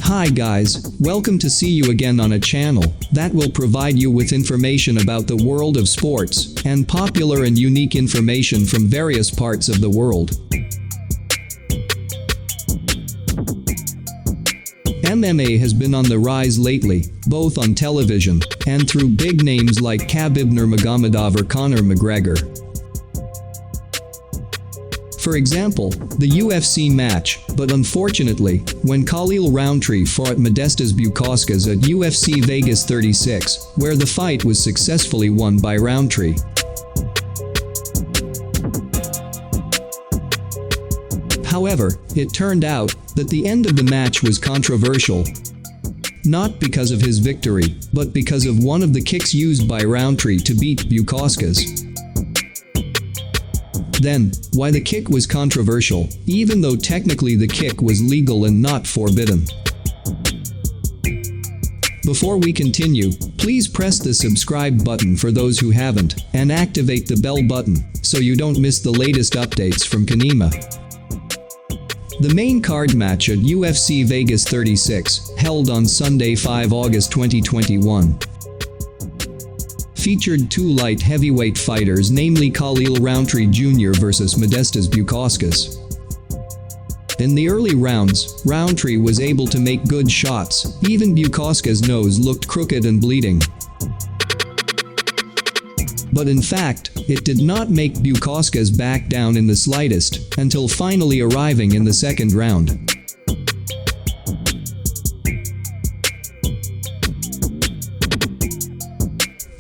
Hi guys, welcome to see you again on a channel that will provide you with information about the world of sports and popular and unique information from various parts of the world. MMA has been on the rise lately, both on television and through big names like Khabib Nurmagomedov or Connor McGregor. For example, the UFC match, but unfortunately, when Khalil Rountree fought Modestas Bukauskas at UFC Vegas 36, where the fight was successfully won by Rountree. However, it turned out that the end of the match was controversial. Not because of his victory, but because of one of the kicks used by Rountree to beat Bukauskas. Then, why the kick was controversial, even though technically the kick was legal and not forbidden. Before we continue, please press the subscribe button for those who haven't, and activate the bell button, so you don't miss the latest updates from QINIMA. The main card match at UFC Vegas 36, held on Sunday 5 August 2021. Featured two light heavyweight fighters, namely Khalil Rountree Jr. versus Modestas Bukauskas. In the early rounds, Rountree was able to make good shots, even Bukauskas' nose looked crooked and bleeding. But in fact, it did not make Bukauskas back down in the slightest, until finally arriving in the second round.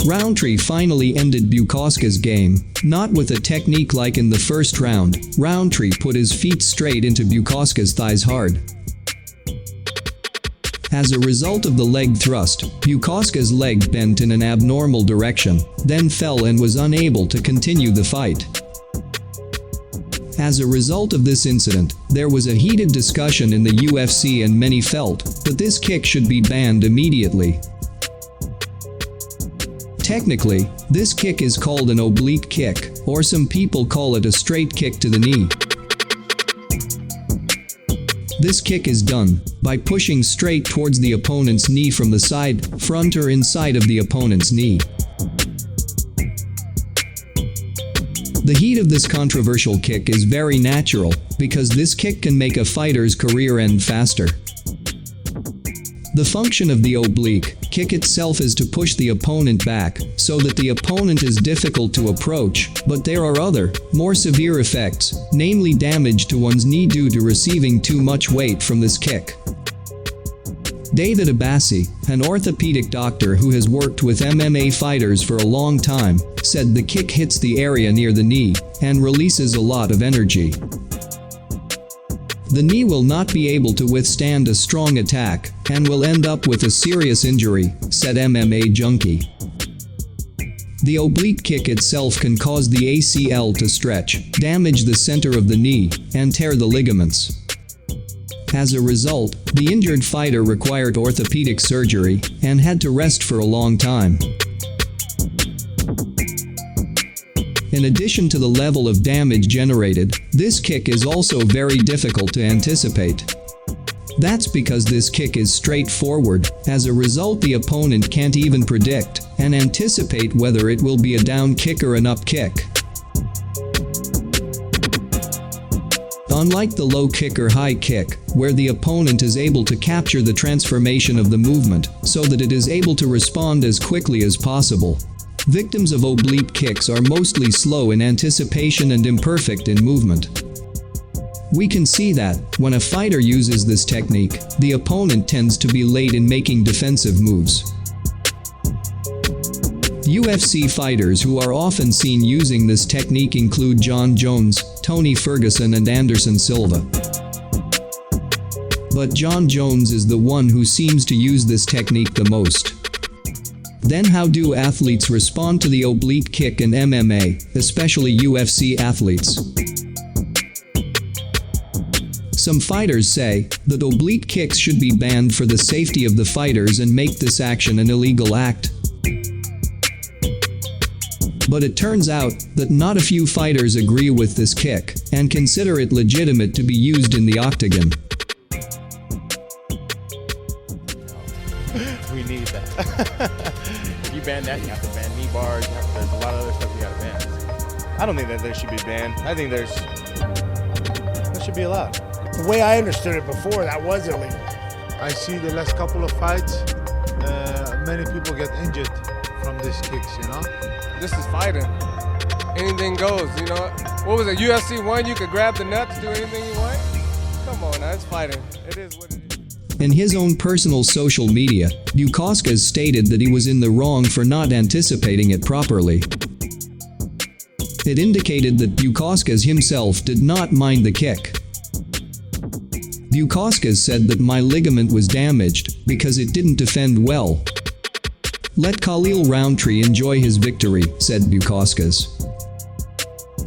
Rountree finally ended Bukauskas' game, not with a technique like in the first round. Rountree put his feet straight into Bukauskas' thighs hard. As a result of the leg thrust, Bukauskas' leg bent in an abnormal direction, then fell and was unable to continue the fight. As a result of this incident, there was a heated discussion in the UFC and many felt that this kick should be banned immediately. Technically, this kick is called an oblique kick, or some people call it a straight kick to the knee. This kick is done by pushing straight towards the opponent's knee from the side, front or inside of the opponent's knee. The heat of this controversial kick is very natural, because this kick can make a fighter's career end faster. The function of the oblique kick itself is to push the opponent back, so that the opponent is difficult to approach, but there are other, more severe effects, namely damage to one's knee due to receiving too much weight from this kick. David Abbasi, an orthopedic doctor who has worked with MMA fighters for a long time, said the kick hits the area near the knee, and releases a lot of energy. The knee will not be able to withstand a strong attack, and will end up with a serious injury, said MMA Junkie. The oblique kick itself can cause the ACL to stretch, damage the center of the knee, and tear the ligaments. As a result, the injured fighter required orthopedic surgery, and had to rest for a long time. In addition to the level of damage generated, this kick is also very difficult to anticipate. That's because this kick is straightforward. As a result, the opponent can't even predict and anticipate whether it will be a down kick or an up kick. Unlike the low kick or high kick, where the opponent is able to capture the transformation of the movement so that it is able to respond as quickly as possible. Victims of oblique kicks are mostly slow in anticipation and imperfect in movement. We can see that, when a fighter uses this technique, the opponent tends to be late in making defensive moves. UFC fighters who are often seen using this technique include Jon Jones, Tony Ferguson and Anderson Silva. But Jon Jones is the one who seems to use this technique the most. Then how do athletes respond to the oblique kick in MMA, especially UFC athletes? Some fighters say that oblique kicks should be banned for the safety of the fighters and make this action an illegal act. But it turns out that not a few fighters agree with this kick and consider it legitimate to be used in the octagon. Yeah, you have to ban knee bars. There's a lot of other stuff you gotta ban. I don't think that they should be banned. I think that should be allowed. The way I understood it before, that was illegal. I see the last couple of fights, many people get injured from these kicks, you know? This is fighting. Anything goes, you know? What was it, UFC 1, you could grab the nuts, do anything you want? Come on now, it's fighting. It is what it is. In his own personal social media, Bukauskas stated that he was in the wrong for not anticipating it properly. It indicated that Bukauskas himself did not mind the kick. Bukauskas said that my ligament was damaged because it didn't defend well. Let Khalil Rountree enjoy his victory, said Bukauskas.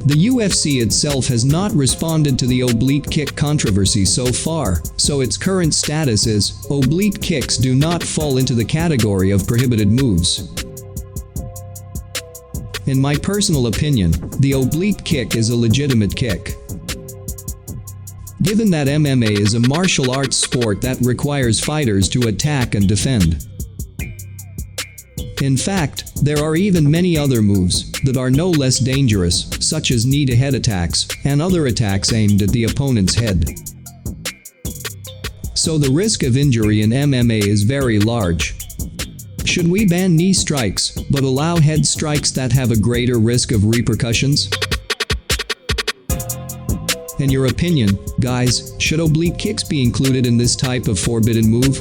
The UFC itself has not responded to the oblique kick controversy so far, so its current status is, oblique kicks do not fall into the category of prohibited moves. In my personal opinion, the oblique kick is a legitimate kick. Given that MMA is a martial arts sport that requires fighters to attack and defend. In fact, there are even many other moves that are no less dangerous, such as knee-to-head attacks and other attacks aimed at the opponent's head. So the risk of injury in MMA is very large. Should we ban knee strikes, but allow head strikes that have a greater risk of repercussions? In your opinion, guys, should oblique kicks be included in this type of forbidden move?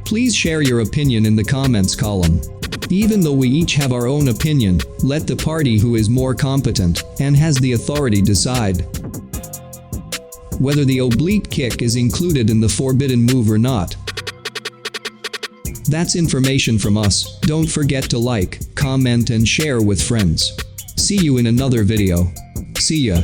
Please share your opinion in the comments column. Even though we each have our own opinion, let the party who is more competent and has the authority decide whether the oblique kick is included in the forbidden move or not. That's information from us. Don't forget to like, comment and share with friends. See you in another video. See ya.